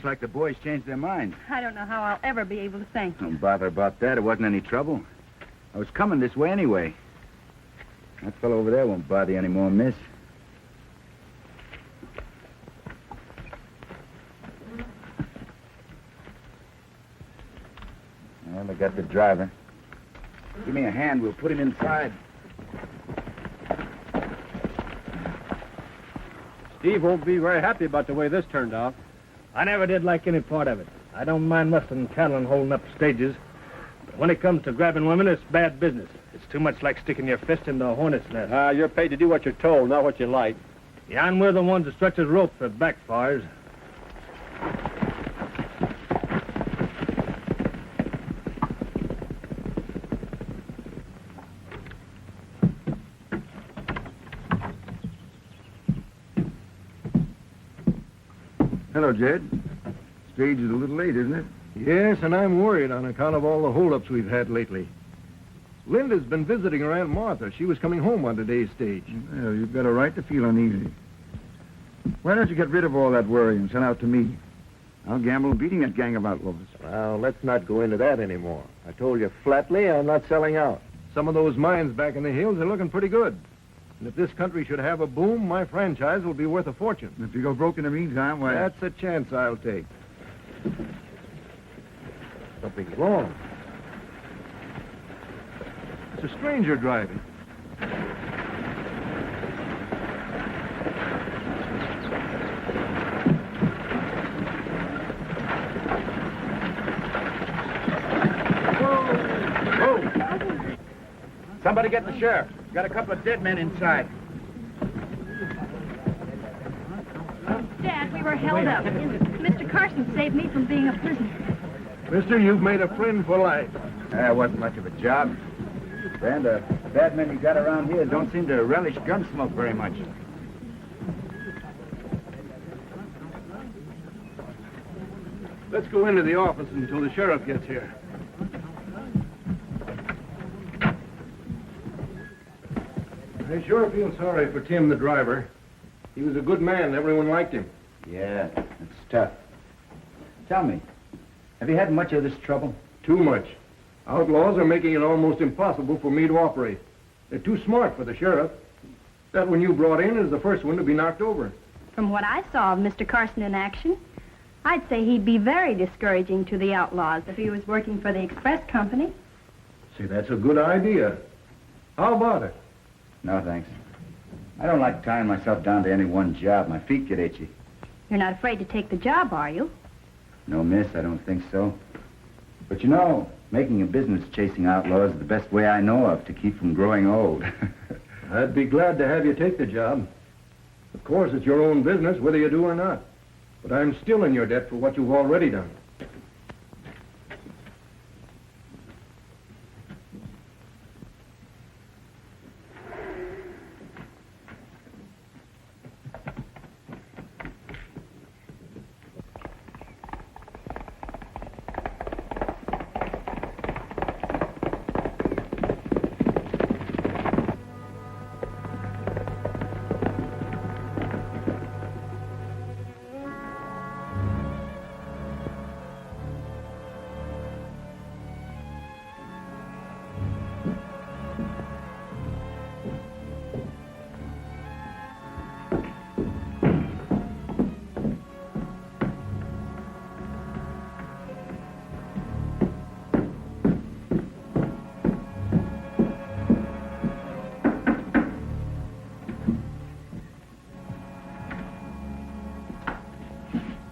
Looks like the boys changed their mind. I don't know how I'll ever be able to thank you. Don't bother about that. It wasn't any trouble. I was coming this way anyway. That fellow over there won't bother you anymore, miss. Well, I got the driver. Give me a hand. We'll put him inside. Steve won't be very happy about the way this turned out. I never did like any part of it. I don't mind mustering cattle and holding up stages. But when it comes to grabbing women, it's bad business. It's too much like sticking your fist into a hornet's nest. You're paid to do what you're told, not what you like. Yeah, and we're the ones that stretches ropes if it backfires. Hello, Jed. Stage is a little late, isn't it? Yes, and I'm worried on account of all the holdups we've had lately. Linda's been visiting her Aunt Martha. She was coming home on today's stage. Well, you've got a right to feel uneasy. Why don't you get rid of all that worry and send out to me? I'll gamble beating that gang of outlaws. Well, let's not go into that anymore. I told you flatly I'm not selling out. Some of those mines back in the hills are looking pretty good. And if this country should have a boom, my franchise will be worth a fortune. If you go broke in the meantime, why... That's a chance I'll take. Something's wrong. It's a stranger driving. Somebody get the sheriff. Got a couple of dead men inside. Dad, we were held up. Mr. Carson saved me from being a prisoner. Mister, you've made a friend for life. That wasn't much of a job. And the bad men you got around here don't seem to relish gun smoke very much. Let's go into the office until the sheriff gets here. I sure feel sorry for Tim, the driver. He was a good man. Everyone liked him. Yeah, it's tough. Tell me, have you had much of this trouble? Too much. Outlaws are making it almost impossible for me to operate. They're too smart for the sheriff. That one you brought in is the first one to be knocked over. From what I saw of Mr. Carson in action, I'd say he'd be very discouraging to the outlaws if he was working for the express company. See, that's a good idea. How about it? No, thanks. I don't like tying myself down to any one job. My feet get itchy. You're not afraid to take the job, are you? No, miss, I don't think so. But you know, making a business chasing outlaws is the best way I know of to keep from growing old. I'd be glad to have you take the job. Of course, it's your own business, whether you do or not. But I'm still in your debt for what you've already done.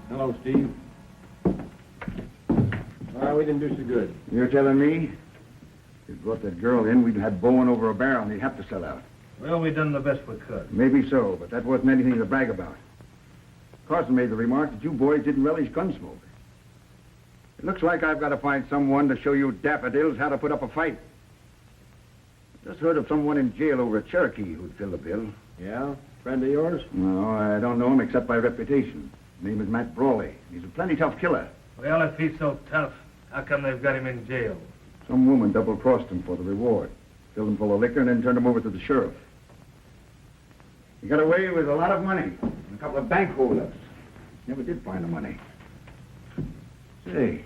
Hello, Steve. Well, we didn't do so good. You're telling me? If you brought that girl in, we'd had Bowen over a barrel and he'd have to sell out. Well, we done the best we could. Maybe so, but that wasn't anything to brag about. Carson made the remark that you boys didn't relish gunsmoke. It looks like I've got to find someone to show you daffodils how to put up a fight. Just heard of someone in jail over at Cherokee who'd fill the bill. Yeah? Friend of yours? No, I don't know him except by reputation. His name is Matt Brawley. He's a plenty tough killer. Well, if he's so tough, how come they've got him in jail? Some woman double-crossed him for the reward. Filled him full of liquor and then turned him over to the sheriff. He got away with a lot of money and a couple of bank holdups. Never did find the money. Say,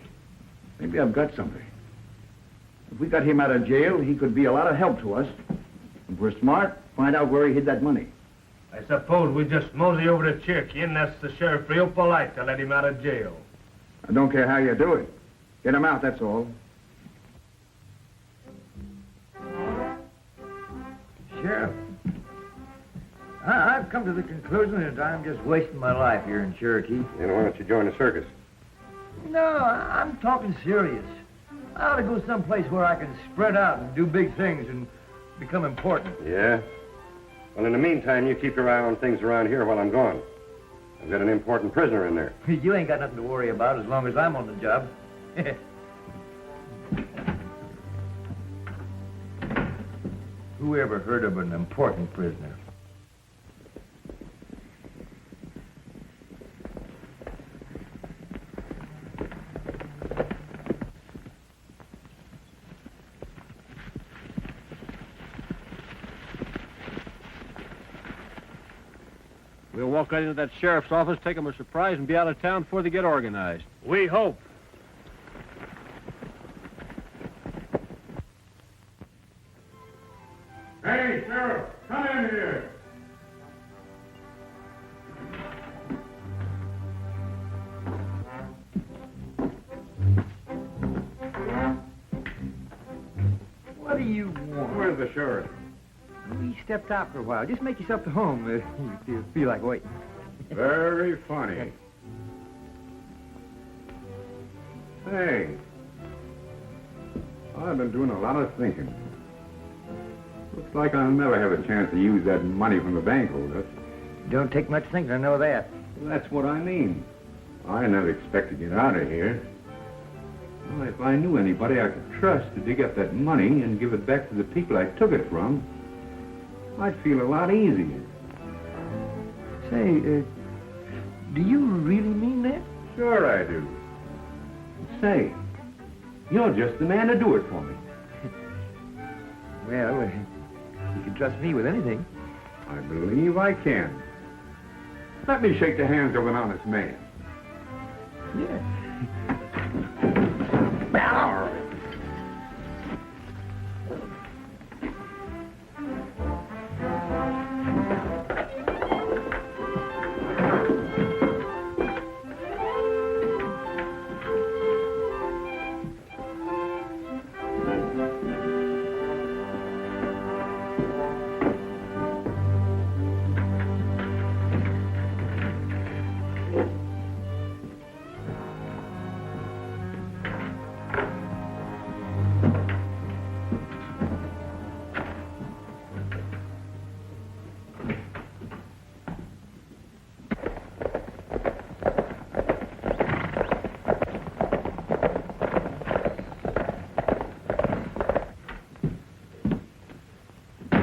maybe I've got something. If we got him out of jail, he could be a lot of help to us. If we're smart, find out where he hid that money. I suppose we just mosey over to Cherokee and ask the sheriff real polite to let him out of jail. I don't care how you do it. Get him out, that's all. Sheriff, I've come to the conclusion that I'm just wasting my life here in Cherokee. Then why don't you join the circus? No, I'm talking serious. I ought to go someplace where I can spread out and do big things and become important. Yeah? Well, in the meantime, you keep your eye on things around here while I'm gone. I've got an important prisoner in there. You ain't got nothing to worry about as long as I'm on the job. Who ever heard of an important prisoner? We'll walk right into that sheriff's office, take them a surprise, and be out of town before they get organized. We hope. Hey, Sheriff, come in here. What do you want? Where's the sheriff? We stepped out for a while. Just make yourself at home if you feel like waiting. Very funny. Hey, I've been doing a lot of thinking. Looks like I'll never have a chance to use that money from the bank holder. Don't take much thinking, I know that. Well, that's what I mean. I never expected to get out of here. Well, if I knew anybody I could trust to dig up that money and give it back to the people I took it from, I'd feel a lot easier. Say, do you really mean that? Sure I do. Say, you're just the man to do it for me. Well, you can trust me with anything. I believe I can. Let me shake the hands of an honest man. Yeah.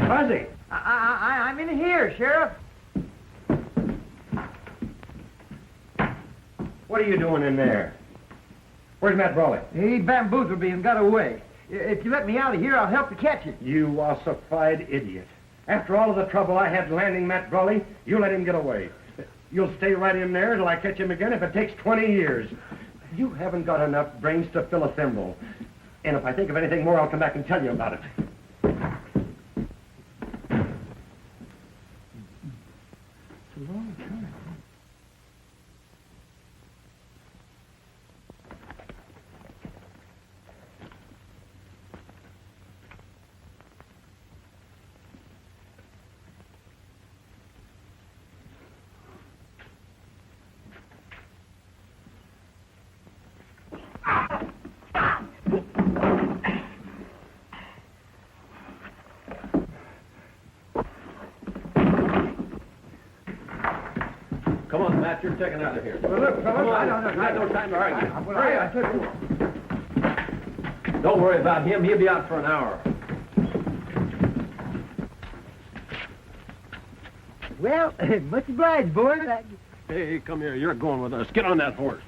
Fuzzy! I'm in here, Sheriff. What are you doing in there? Where's Matt Brawley? He bamboozled me and got away. If you let me out of here, I'll help you catch him. You ossified idiot. After all of the trouble I had landing Matt Brawley, you let him get away. You'll stay right in there till I catch him again if it takes 20 years. You haven't got enough brains to fill a thimble. And if I think of anything more, I'll come back and tell you about it. It's a long time. Come on, Matt, you're taken out of here. Well, look, fellas, Come on. I don't know. We got no time to argue. Hurry up. Don't worry about him. He'll be out for an hour. Well, much obliged, boys. Hey, come here. You're going with us. Get on that horse.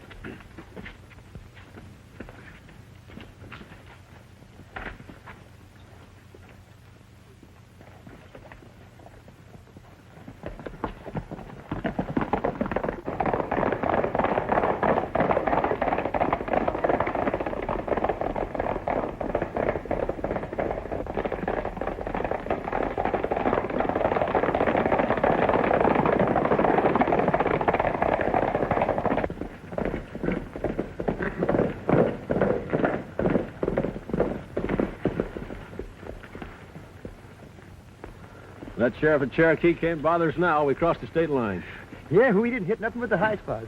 That sheriff at Cherokee can't bother us now. We crossed the state line. Yeah, we didn't hit nothing but the high spots.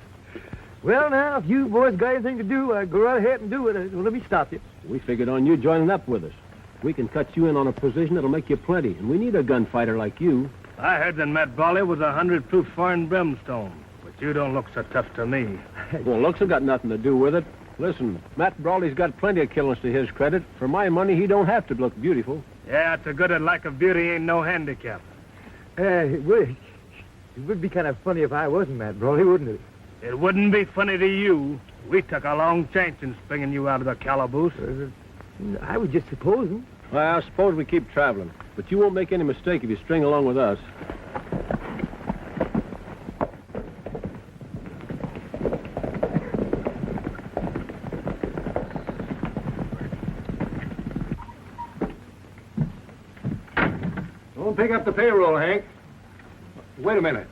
Well, now, if you boys got anything to do, go right ahead and do it. Don't let me stop you. We figured on you joining up with us. We can cut you in on a position that'll make you plenty, and we need a gunfighter like you. I heard that Matt Brawley was 100 proof foreign brimstone, but you don't look so tough to me. Well, looks have got nothing to do with it. Listen, Matt Brawley's got plenty of killings to his credit. For my money, he don't have to look beautiful. Yeah, it's a good and like of beauty ain't no handicap. It would be kind of funny if I wasn't Matt Brawley, wouldn't it? It wouldn't be funny to you. We took a long chance in springing you out of the calaboose. I was just supposing. Well, I suppose we keep traveling. But you won't make any mistake if you string along with us. Don't pick up the payroll, Hank. Wait a minute.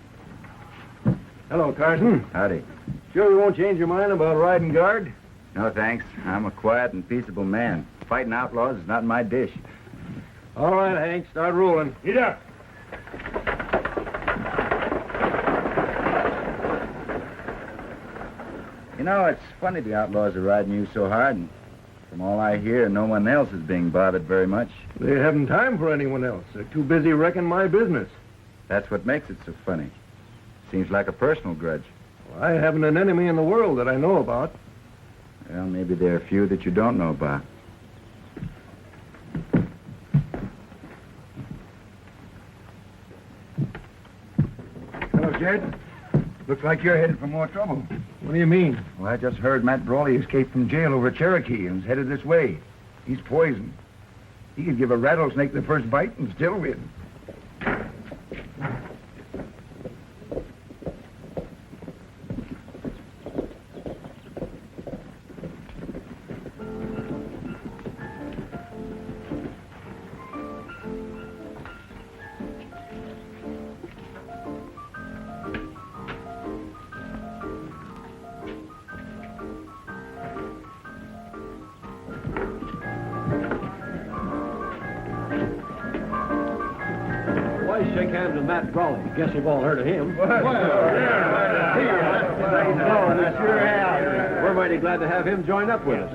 Hello, Carson. Howdy. Sure you won't change your mind about riding guard? No, thanks. I'm a quiet and peaceable man. Fighting outlaws is not my dish. All right, Hank, start rolling. Get up. You know, it's funny the outlaws are riding you so hard, and from all I hear, no one else is being bothered very much. They haven't time for anyone else. They're too busy wrecking my business. That's what makes it so funny. Seems like a personal grudge. Well, I haven't an enemy in the world that I know about. Well, maybe there are a few that you don't know about. Hello, Jed. Looks like you're headed for more trouble. What do you mean? Well, I just heard Matt Brawley escaped from jail over at Cherokee and is headed this way. He's poisoned. He could give a rattlesnake the first bite and still win. Why shake hands with Matt Brawley? Guess you've all heard of him. We're mighty glad to have him join up with us.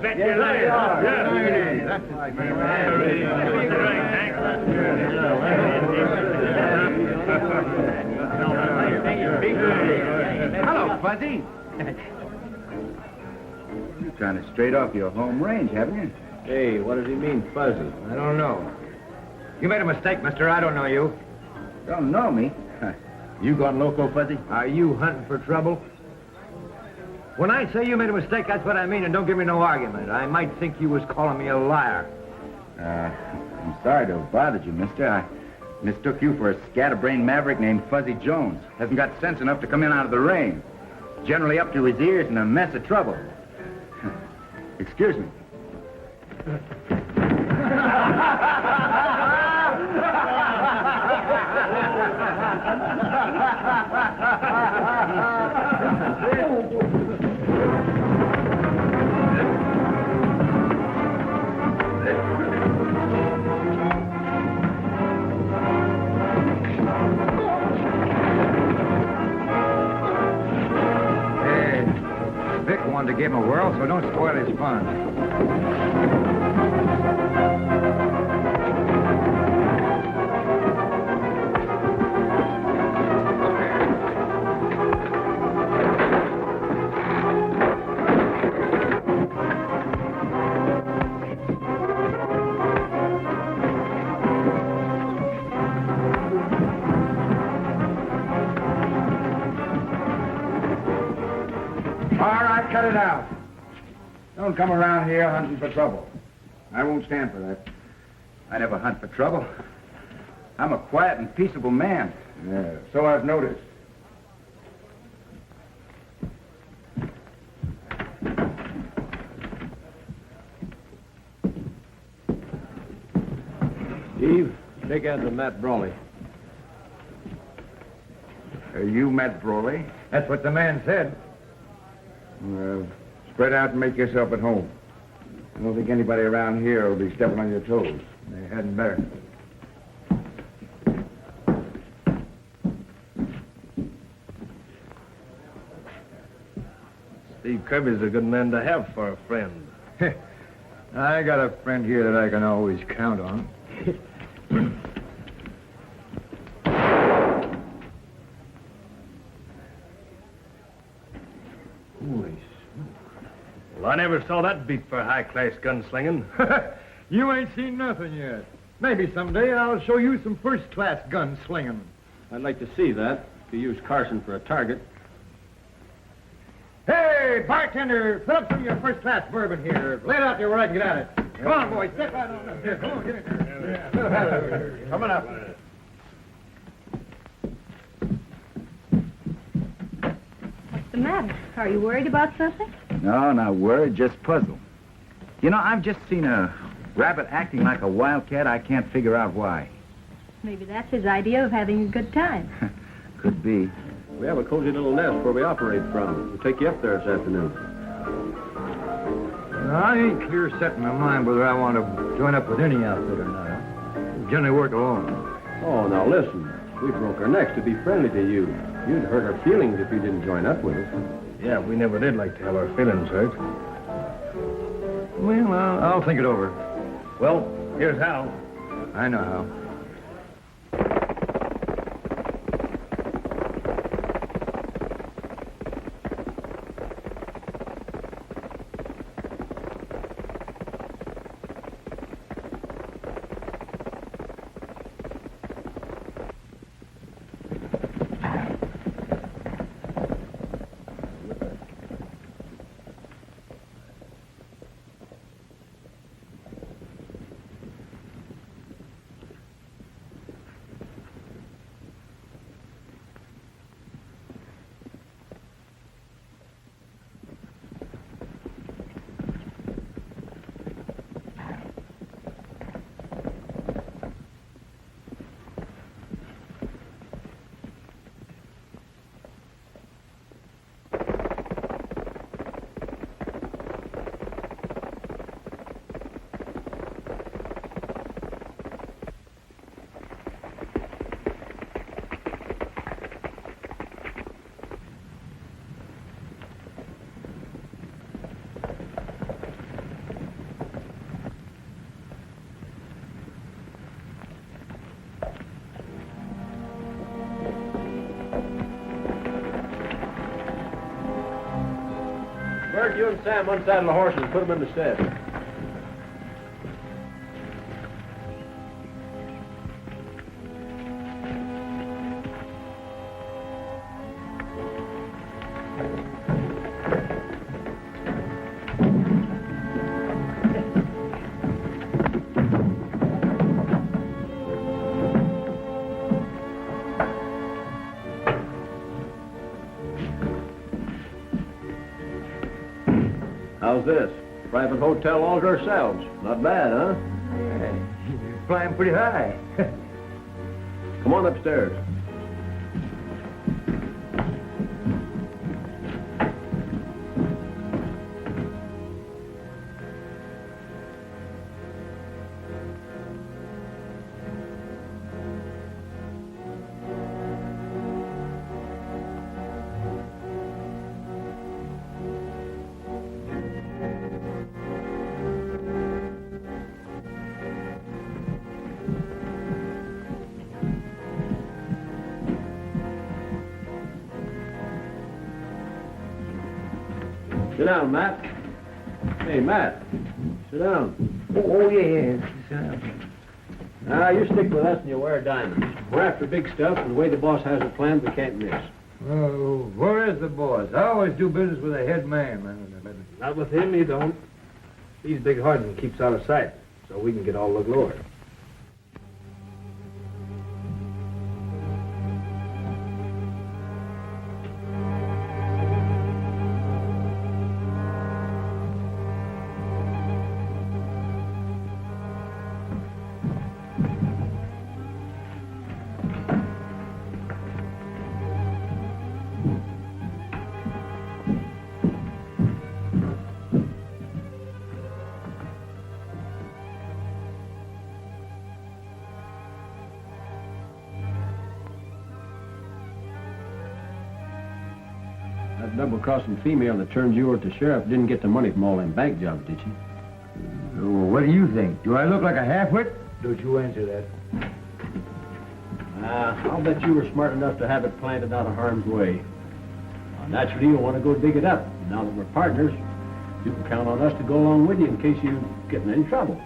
Hello, Fuzzy. You're trying to straight off your home range, haven't you? Hey, what does he mean, fuzzy? I don't know. You made a mistake, mister. I don't know you. Don't know me. You gone loco, Fuzzy? Are you hunting for trouble? When I say you made a mistake, that's what I mean, and don't give me no argument. I might think you was calling me a liar. I'm sorry to have bothered you, mister. I mistook you for a scatterbrained maverick named Fuzzy Jones. Hasn't got sense enough to come in out of the rain. Generally up to his ears in a mess of trouble. Excuse me. Vic wanted to give him a whirl, so don't spoil his fun. All right, cut it out. Don't come around here hunting for trouble. I won't stand for that. I never hunt for trouble. I'm a quiet and peaceable man. Yeah, so I've noticed. Steve, take hands with Matt Brawley. Are you Matt Brawley? That's what the man said. Well, spread out and make yourself at home. I don't think anybody around here will be stepping on your toes. They hadn't better. Steve Kirby's a good man to have for a friend. I got a friend here that I can always count on. Holy Well, I never saw that beat for high-class gunslinging. smoke. You ain't seen nothing yet. Maybe someday I'll show you some first-class gunslinging. I'd like to see that, if you use Carson for a target. Hey, bartender, fill up some of your first-class bourbon here. Lay it out there where I can get at it. Come on, boys, step right on up here. Come on, get in there. Yeah. Coming up. What's the matter? Are you worried about something? No, not worried, just puzzled. You know, I've just seen a rabbit acting like a wildcat. I can't figure out why. Maybe that's his idea of having a good time. Could be. We have a cozy little nest where we operate from. We'll take you up there this afternoon. I ain't clear set in my mind whether I want to join up with any outfit or not. I generally work alone. Oh, now listen. We broke our necks to be friendly to you. You'd hurt our feelings if you didn't join up with us. Yeah, we never did like to have our feelings hurt. Well, I'll think it over. Well, here's how. I know how. Bert, you and Sam unsaddle the horses and put them in the shed. How's this? Private hotel all to ourselves. Not bad, huh? You're flying pretty high. Come on upstairs. Sit down, Matt. Hey, Matt. Sit down. Oh, yeah. Now, you stick with us and you wear diamonds. We're after big stuff, and the way the boss has it planned, we can't miss. Oh, where is the boss? I always do business with a head man. Not with him, you don't. He's big-hearted and keeps out of sight, so we can get all the glory. That double-crossing female that turned you over to sheriff didn't get the money from all them bank jobs, did she? Well, what do you think? Do I look like a half-wit? Don't you answer that. I'll bet you were smart enough to have it planted out of harm's way. Naturally, you'll want to go dig it up. Now that we're partners, you can count on us to go along with you in case you get in any trouble.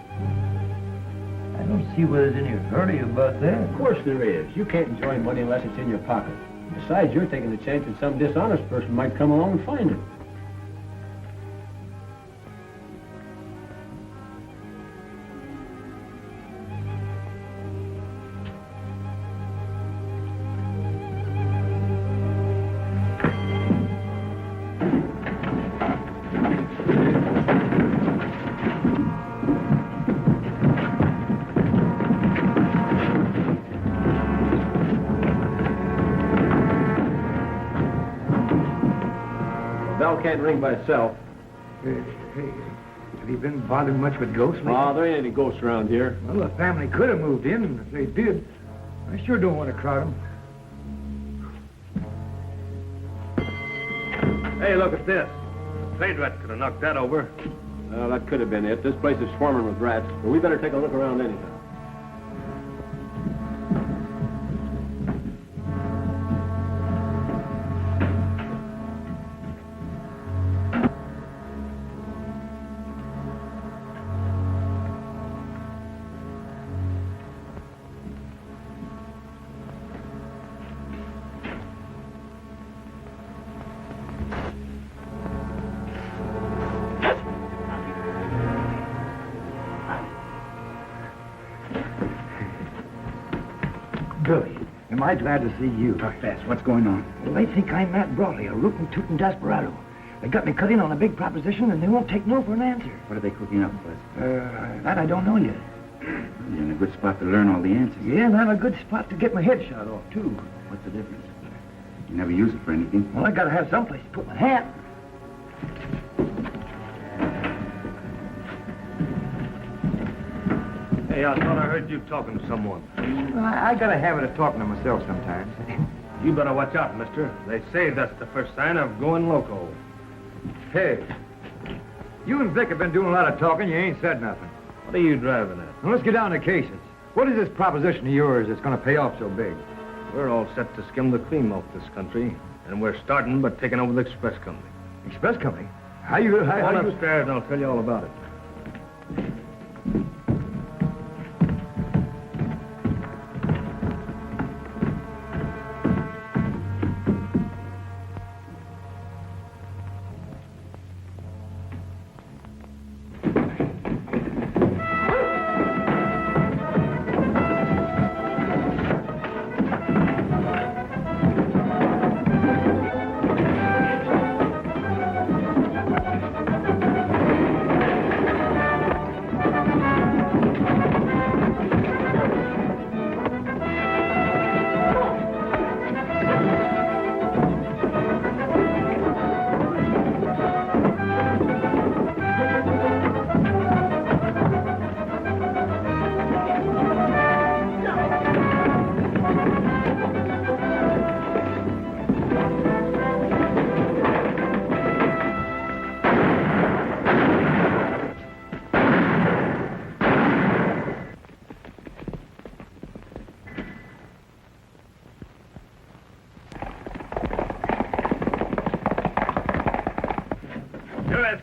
I don't see where there's any hurry about that. Of course there is. You can't enjoy money unless it's in your pocket. Besides, you're taking the chance that some dishonest person might come along and find it. Bell can't ring by itself. Hey, have you been bothered much with ghosts lately? Oh, there ain't any ghosts around here. Well, the family could have moved in, and if they did, I sure don't want to crowd them. Hey, look at this. A spade rat could have knocked that over. Well, that could have been it. This place is swarming with rats, but we better take a look around anyhow. Billy, am I glad to see you. Talk fast. What's going on? Well, they think I'm Matt Brawley, a rootin' tootin' desperado. They got me cut in on a big proposition, and they won't take no for an answer. What are they cooking up, Buzz? That I don't know yet. You're in a good spot to learn all the answers. Yeah, and I'm a good spot to get my head shot off, too. What's the difference? You never use it for anything. Well, I gotta have someplace to put my hat. Hey, I thought I heard you talking to someone. I got a habit of talking to myself sometimes. You better watch out, mister. They say that's the first sign of going loco. Hey, you and Vic have been doing a lot of talking. You ain't said nothing. What are you driving at? Well, let's get down to cases. What is this proposition of yours that's going to pay off so big? We're all set to skim the cream off this country, and we're starting by taking over the express company. Express company? How you... Come on upstairs and I'll tell you all about it.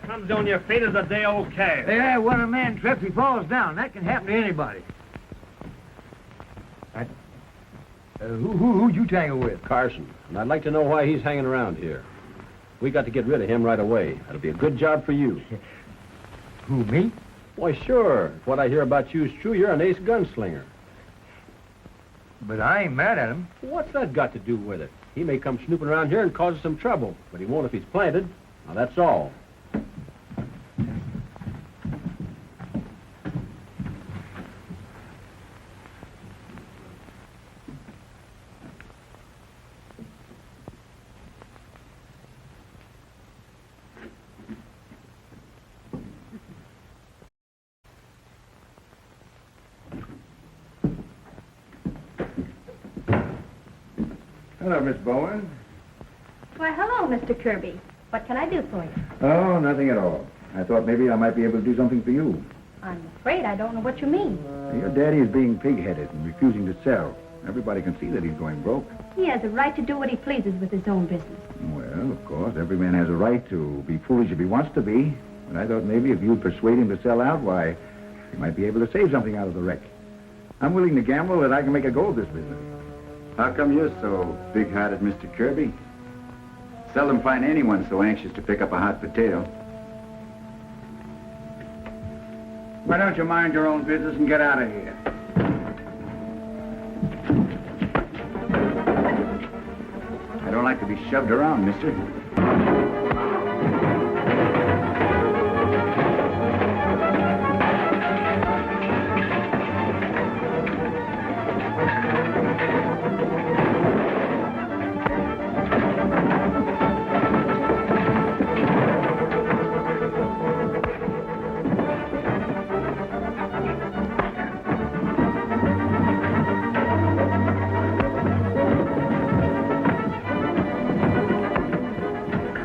Comes on your feet as a day-old calf. Yeah, when a man trips, he falls down. That can happen to anybody. Who'd you tangle with? Carson, and I'd like to know why he's hanging around here. We got to get rid of him right away. That'll be a good job for you. Who, me? Why, sure. If what I hear about you is true, you're an ace gunslinger. But I ain't mad at him. What's that got to do with it? He may come snooping around here and cause us some trouble, but he won't if he's planted. Now, that's all. Hello, Miss Bowen. Why, hello, Mr. Kirby. What can I do for you? Oh, nothing at all. I thought maybe I might be able to do something for you. I'm afraid I don't know what you mean. Your daddy is being pig-headed and refusing to sell. Everybody can see that he's going broke. He has a right to do what he pleases with his own business. Well, of course, every man has a right to be foolish if he wants to be. But I thought maybe if you'd persuade him to sell out, why, he might be able to save something out of the wreck. I'm willing to gamble that I can make a go of this business. How come you're so big-hearted, Mr. Kirby? Seldom find anyone so anxious to pick up a hot potato. Why don't you mind your own business and get out of here? I don't like to be shoved around, mister.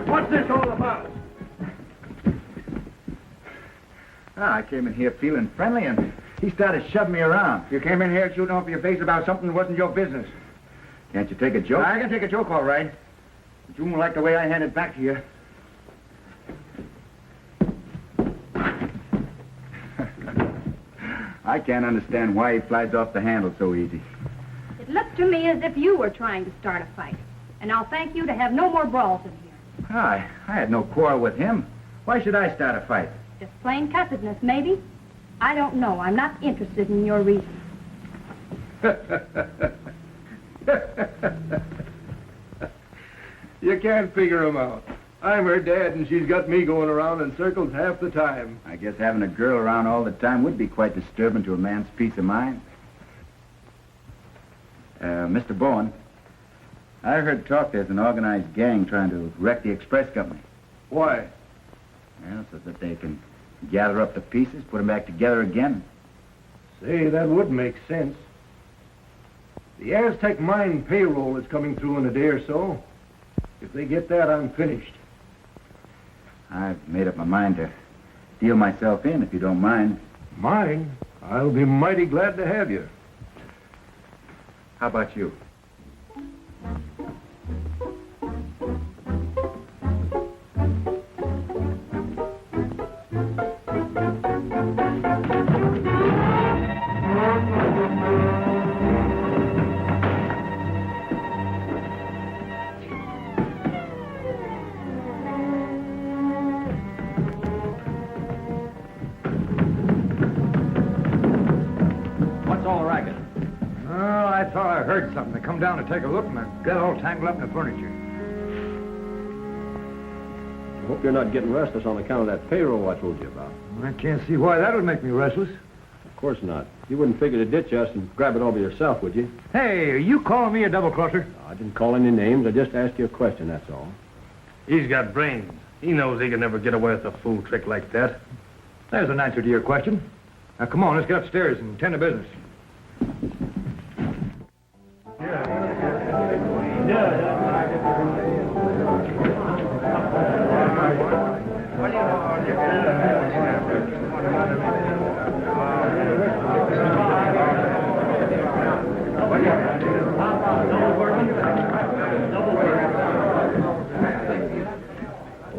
What's this all about? I came in here feeling friendly, and he started shoving me around. You came in here shooting off your face about something that wasn't your business. Can't you take a joke? I can take a joke, all right. But you won't like the way I hand it back to you. I can't understand why he flies off the handle so easy. It looked to me as if you were trying to start a fight. And I'll thank you to have no more brawls in here. I had no quarrel with him. Why should I start a fight? Just plain cussedness, maybe. I don't know. I'm not interested in your reasons. You can't figure 'em out. I'm her dad, and she's got me going around in circles half the time. I guess having a girl around all the time would be quite disturbing to a man's peace of mind. Mr. Bowen, I heard talk there's an organized gang trying to wreck the express company. Why? Well, so that they can gather up the pieces, put them back together again. Say, that would make sense. The Aztec mine payroll is coming through in a day or so. If they get that, I'm finished. I've made up my mind to deal myself in, if you don't mind. Mine? I'll be mighty glad to have you. How about you? What's all the racket? Oh, I thought I heard something. I come down to take a look, and I got all tangled up in the furniture. I hope you're not getting restless on account of that payroll I told you about. I can't see why that would make me restless. Of course not. You wouldn't figure to ditch us and grab it all by yourself, would you? Hey, are you calling me a double-crosser? I didn't call any names. I just asked you a question, that's all. He's got brains. He knows he can never get away with a fool trick like that. There's an answer to your question. Now, come on, let's get upstairs and tend to business.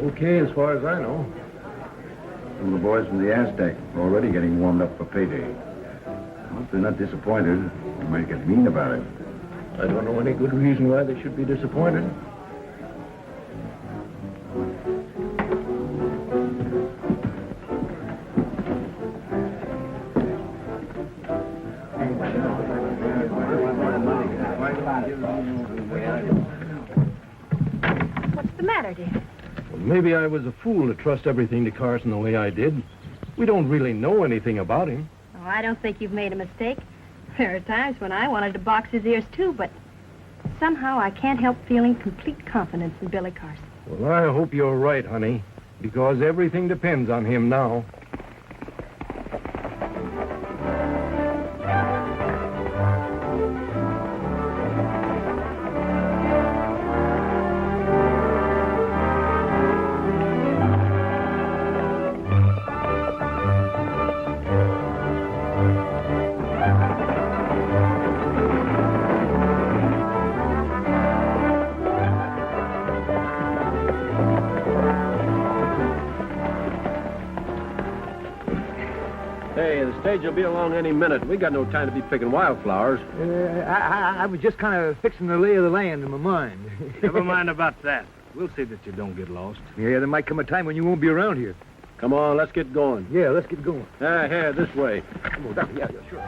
Okay, as far as I know. Some of the boys from the Aztec are already getting warmed up for payday. Well, if they're not disappointed, they might get mean about it. I don't know any good reason why they should be disappointed. What's the matter, dear? Well, maybe I was a fool to trust everything to Carson the way I did. We don't really know anything about him. Oh, I don't think you've made a mistake. There are times when I wanted to box his ears, too, but somehow I can't help feeling complete confidence in Billy Carson. Well, I hope you're right, honey, because everything depends on him now. stage will be along any minute. We got no time to be picking wildflowers. I was just kind of fixing the lay of the land in my mind. Never mind about that. We'll see that you don't get lost. Yeah, there might come a time when you won't be around here. Come on, let's get going. Yeah, let's get going. Here, this way. Come on, Doctor. Yeah, sure.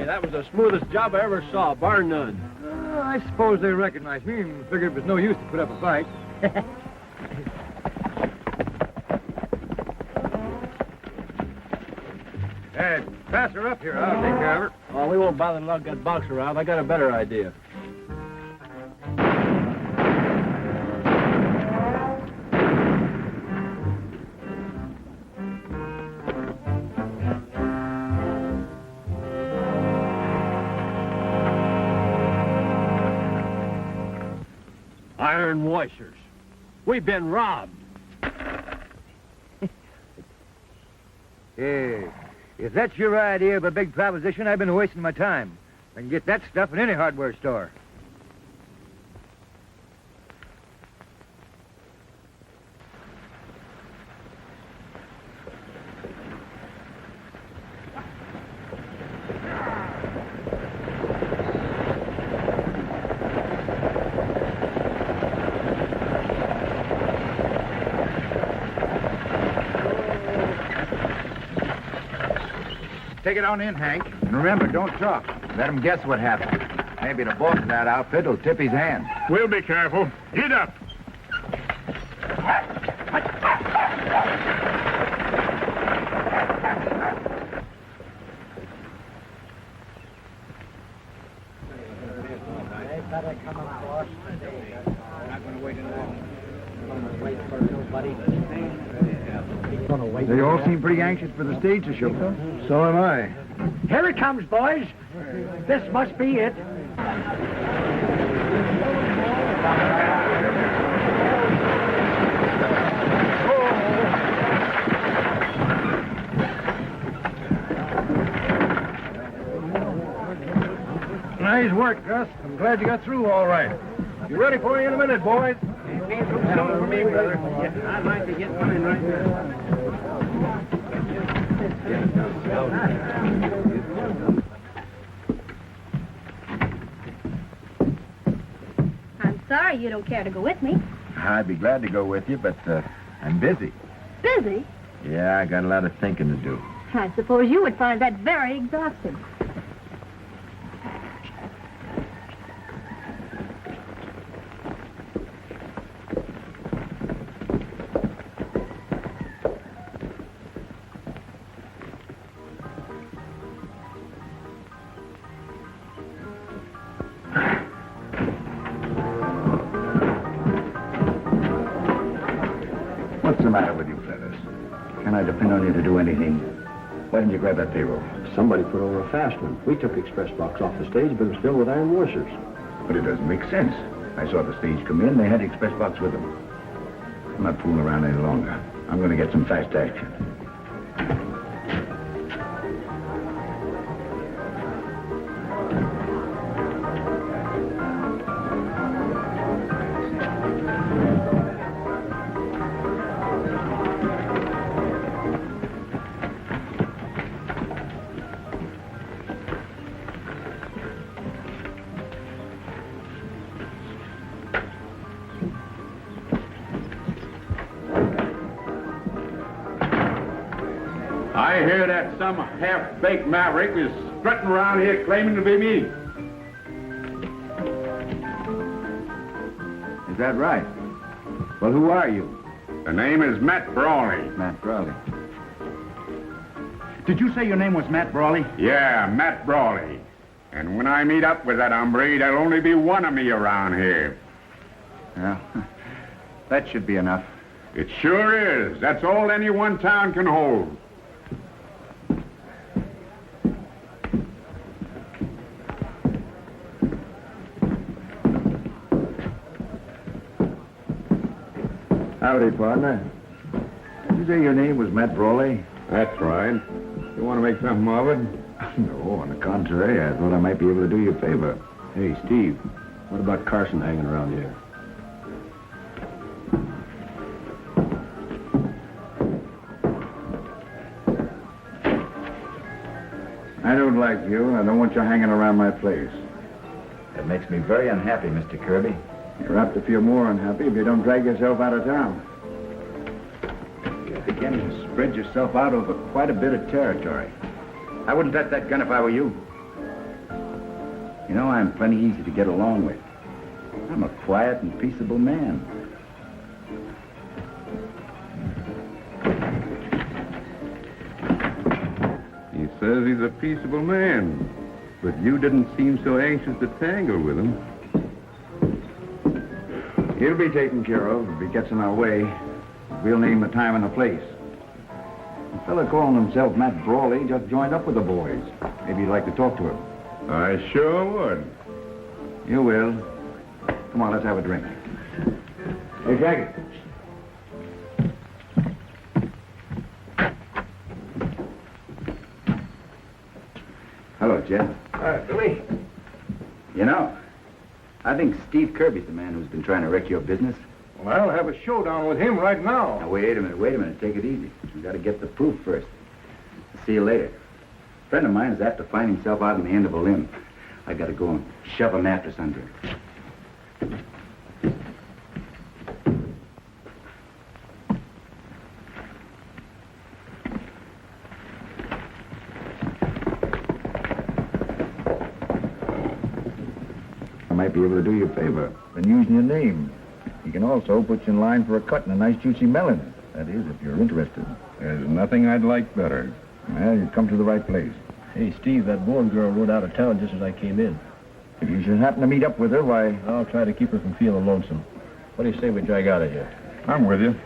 That was the smoothest job I ever saw, bar none. I suppose they recognized me and figured it was no use to put up a fight. Hey, pass her up here. I'll take care of her. Oh, we won't bother to lug that box around. I got a better idea. Iron washers. We've been robbed. Hey, if that's your idea of a big proposition, I've been wasting my time. I can get that stuff in any hardware store. Take it on in, Hank. And remember, don't talk. Let him guess what happened. Maybe the boss of that outfit will tip his hand. We'll be careful. Get up. They all seem pretty anxious for the stage to show. So am I. Here it comes, boys. This must be it. Nice work, Gus. I'm glad you got through all right. Be ready for you in a minute, boys. For me, brother. Yeah, I'd like to get mine right now. I'm sorry you don't care to go with me. I'd be glad to go with you, but I'm busy. Busy? Yeah, I got a lot of thinking to do. I suppose you would find that very exhausting. What's the matter with you fellas? Can I depend on you to do anything? Why didn't you grab that payroll? Somebody put over a fast one. We took express box off the stage, but it was filled with iron washers. But it doesn't make sense. I saw the stage come in, they had the express box with them. I'm not fooling around any longer. I'm going to get some fast action. I hear that some half-baked maverick is strutting around here claiming to be me. Is that right? Well, who are you? The name is Matt Brawley. Matt Brawley. Did you say your name was Matt Brawley? Yeah, Matt Brawley. And when I meet up with that hombre, there'll only be one of me around here. Well, that should be enough. It sure is. That's all any one town can hold. Howdy, partner. Did you say your name was Matt Brawley? That's right. You want to make something of it? No, on the contrary, I thought I might be able to do you a favor. Hey, Steve, what about Carson hanging around here? I don't like you, and I don't want you hanging around my place. That makes me very unhappy, Mr. Kirby. You're apt to feel more unhappy if you don't drag yourself out of town. You're beginning to spread yourself out over quite a bit of territory. I wouldn't touch that gun if I were you. You know, I'm plenty easy to get along with. I'm a quiet and peaceable man. He says he's a peaceable man, but you didn't seem so anxious to tangle with him. He'll be taken care of if he gets in our way. We'll name the time and the place. A fella calling himself Matt Brawley just joined up with the boys. Maybe you'd like to talk to him. I sure would. You will. Come on, let's have a drink. Hey, Jackie. Hello, Jeff. Hi, Billy. You know, I think Steve Kirby's the man who's been trying to wreck your business. Well, I'll have a showdown with him right now. Now, wait a minute. Take it easy. We've got to get the proof first. See you later. A friend of mine is apt to find himself out on the end of a limb. I got to go and shove a mattress under him. I might be able to do you a favor. Been using your name. He can also put you in line for a cut and a nice juicy melon. That is, if you're interested. There's nothing I'd like better. Well, you've come to the right place. Hey, Steve, that Bourne girl rode out of town just as I came in. If you should happen to meet up with her, why... I'll try to keep her from feeling lonesome. What do you say we drag out of here? I'm with you.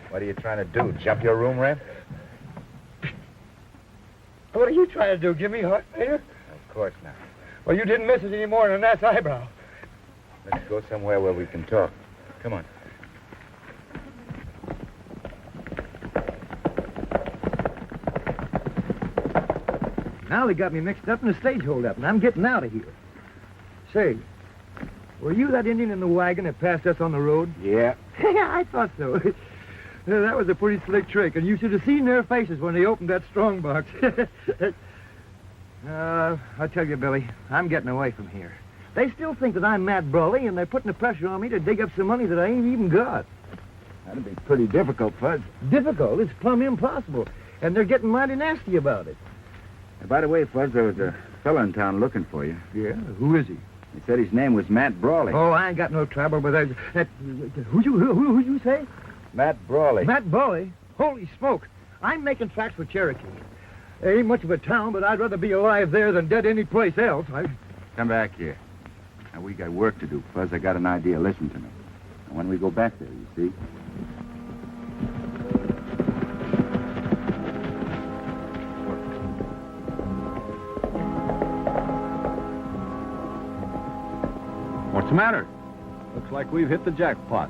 What are you trying to do? Jump your room rent? What are you trying to do? Give me heart failure? Of course not. Well, you didn't miss it any more than that's eyebrow. Let's go somewhere where we can talk. Come on. Now they got me mixed up in a stage holdup, and I'm getting out of here. Say, were you that Indian in the wagon that passed us on the road? Yeah. I thought so. That was a pretty slick trick, and you should have seen their faces when they opened that strong box. I tell you, Billy, I'm getting away from here. They still think that I'm Matt Brawley, and they're putting the pressure on me to dig up some money that I ain't even got. That'd be pretty difficult, Fuzz. Difficult? It's plumb impossible, and they're getting mighty nasty about it. By the way, Fuzz, there was a fella in town looking for you. Yeah? Who is he? He said his name was Matt Brawley. Oh, I ain't got no trouble with that. Who you say? Matt Brawley. Matt Brawley? Holy smoke. I'm making tracks for Cherokee. There ain't much of a town, but I'd rather be alive there than dead any place else. Come back here. Now, we got work to do, Fuzz. I got an idea. Listen to me. And when we go back there, you see? What's the matter? Looks like we've hit the jackpot.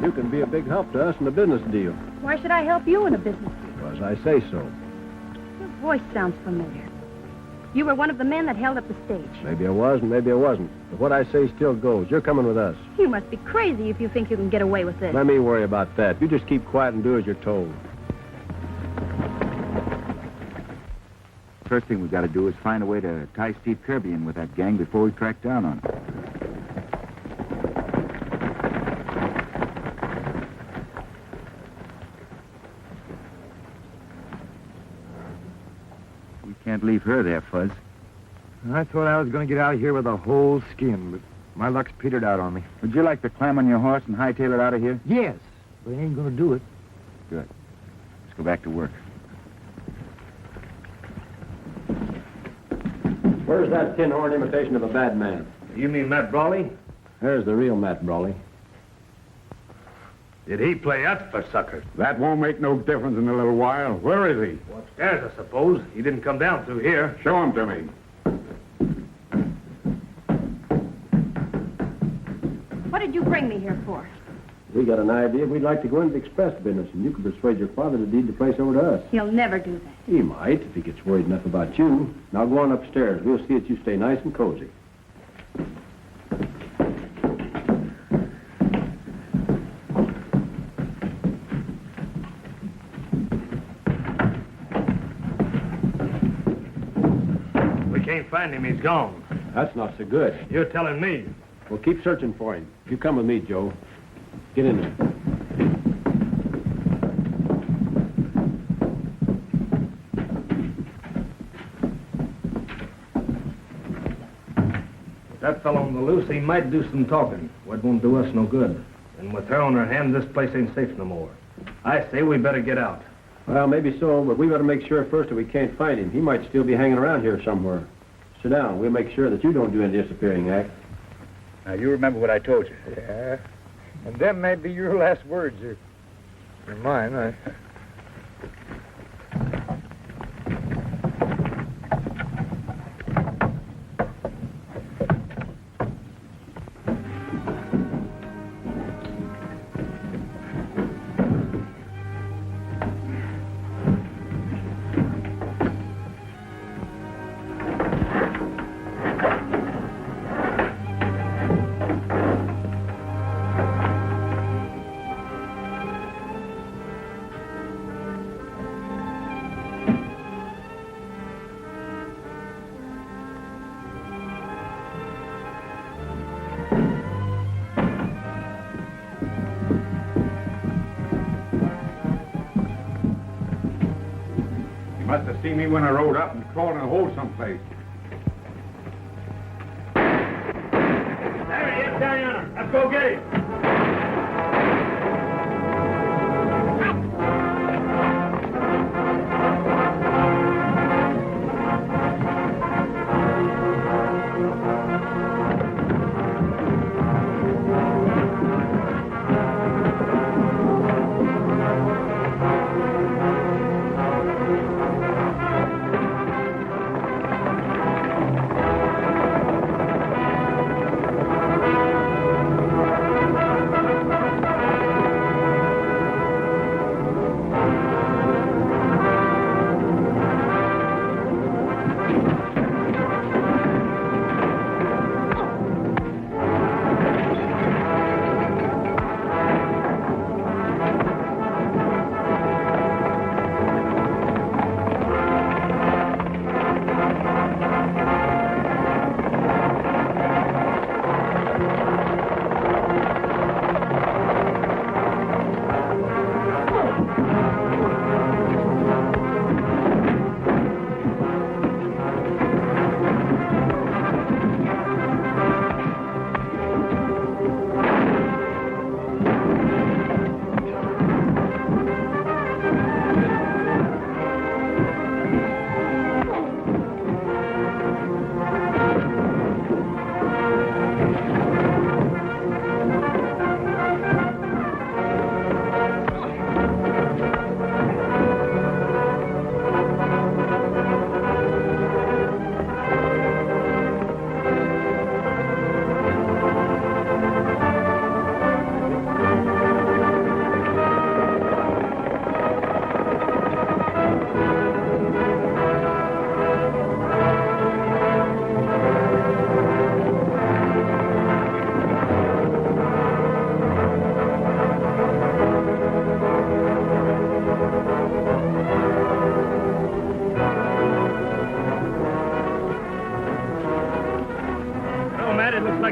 You can be a big help to us in the business deal. Why should I help you in a business deal? Because I say so. Your voice sounds familiar. You were one of the men that held up the stage. Maybe I was and maybe I wasn't. But what I say still goes. You're coming with us. You must be crazy if you think you can get away with this. Let me worry about that. You just keep quiet and do as you're told. First thing we got to do is find a way to tie Steve Kirby in with that gang before we crack down on him. We can't leave her there, Fuzz. I thought I was going to get out of here with a whole skin, but my luck's petered out on me. Would you like to climb on your horse and hightail it out of here? Yes, but I ain't going to do it. Good. Let's go back to work. Where's that tin horn imitation of a bad man? You mean Matt Brawley? There's the real Matt Brawley. Did he play us for suckers? That won't make no difference in a little while. Where is he? Upstairs, I suppose. He didn't come down through here. Show him to me. What did you bring me here for? We got an idea we'd like to go into the express business, and you could persuade your father to deed the place over to us. He'll never do that. He might, if he gets worried enough about you. Now go on upstairs. We'll see that you stay nice and cozy. We can't find him. He's gone. That's not so good. You're telling me. We'll keep searching for him. You come with me, Joe. Get in there. That fellow on the loose, he might do some talking. What won't do us no good. And with her on her hands, this place ain't safe no more. I say we better get out. Well, maybe so, but we better make sure first that we can't find him. He might still be hanging around here somewhere. Sit down. We'll make sure that you don't do any disappearing act. Now, you remember what I told you. Yeah, and them may be your last words, or mine. You must have seen me when I rode up and crawled in a hole someplace. There he is, down yonder. Let's go get him.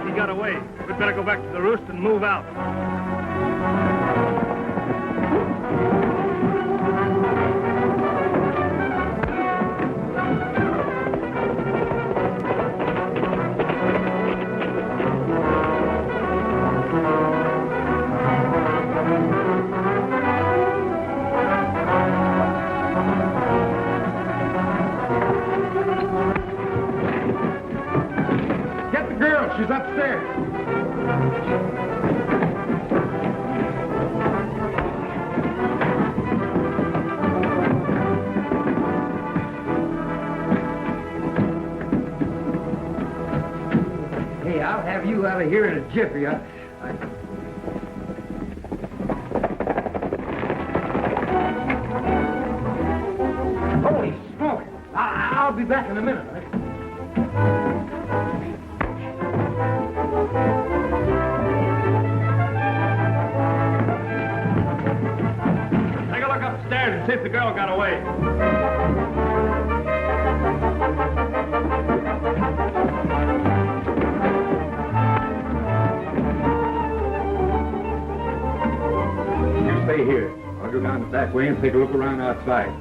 like he got away. We'd better go back to the roost and move out. Get the girl. She's upstairs. Hey, I'll have you out of here in a jiffy. Holy smoke! I'll be back in a minute. Take a look upstairs and see if the girl got away. You stay here. I'll go down the back way and take a look around outside.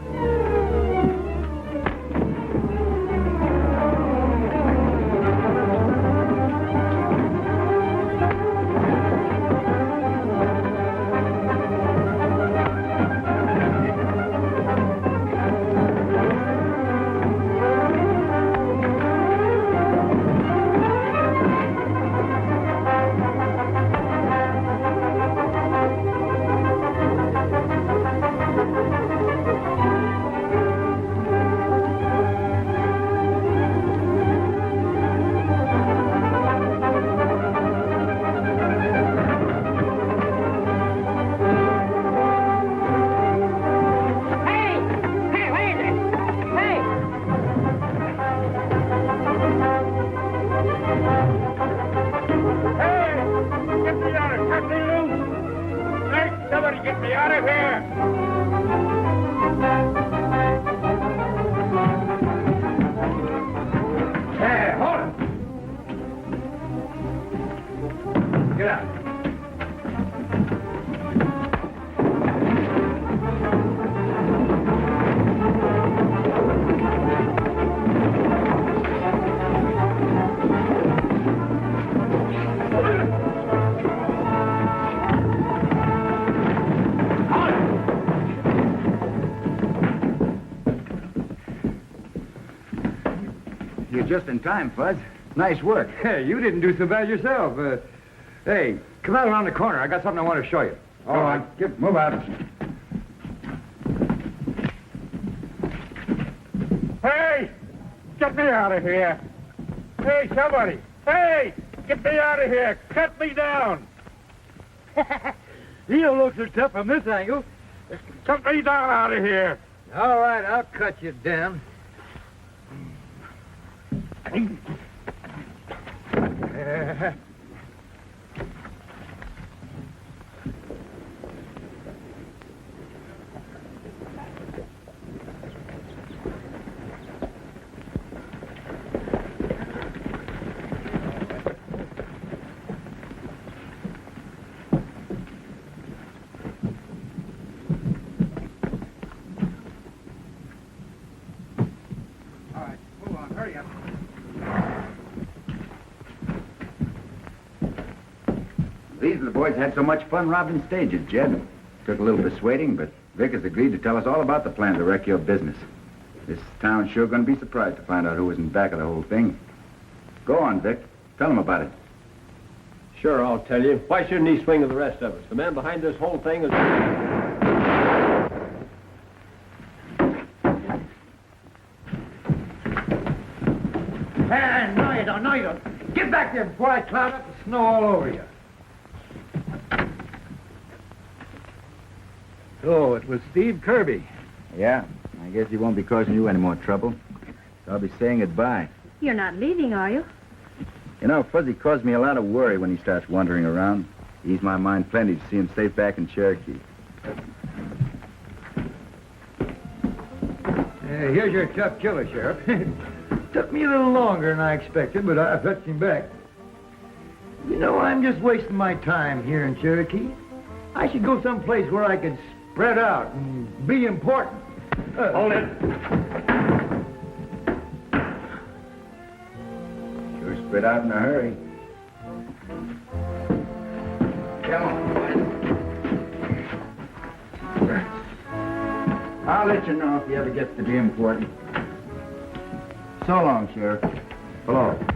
You're just in time, Fuzz. Nice work. Hey, you didn't do so bad yourself. Hey, come out around the corner. I got something I want to show you. All right, move out. Hey! Get me out of here! Hey, somebody! Hey! Get me out of here! Cut me down! You don't look so tough from this angle. Cut me down out of here! All right, I'll cut you down. These are the boys had so much fun robbing stages, Jed. Took a little persuading, but Vic has agreed to tell us all about the plan to wreck your business. This town's sure going to be surprised to find out who was in back of the whole thing. Go on, Vic. Tell them about it. Sure, I'll tell you. Why shouldn't he swing with the rest of us? The man behind this whole thing is... Hey, no, you don't. No, you don't. Get back there before I cloud up the snow all over you. So, it was Steve Kirby. Yeah, I guess he won't be causing you any more trouble. So I'll be saying goodbye. You're not leaving, are you? You know, Fuzzy caused me a lot of worry when he starts wandering around. Eased my mind plenty to see him safe back in Cherokee. Here's your tough killer, Sheriff. Took me a little longer than I expected, but I fetched him back. You know, I'm just wasting my time here in Cherokee. I should go someplace where I could spread out and be important. Hold it. Sure spread out in a hurry. Come on, boys. I'll let you know if he ever gets to be important. So long, Sheriff. So long.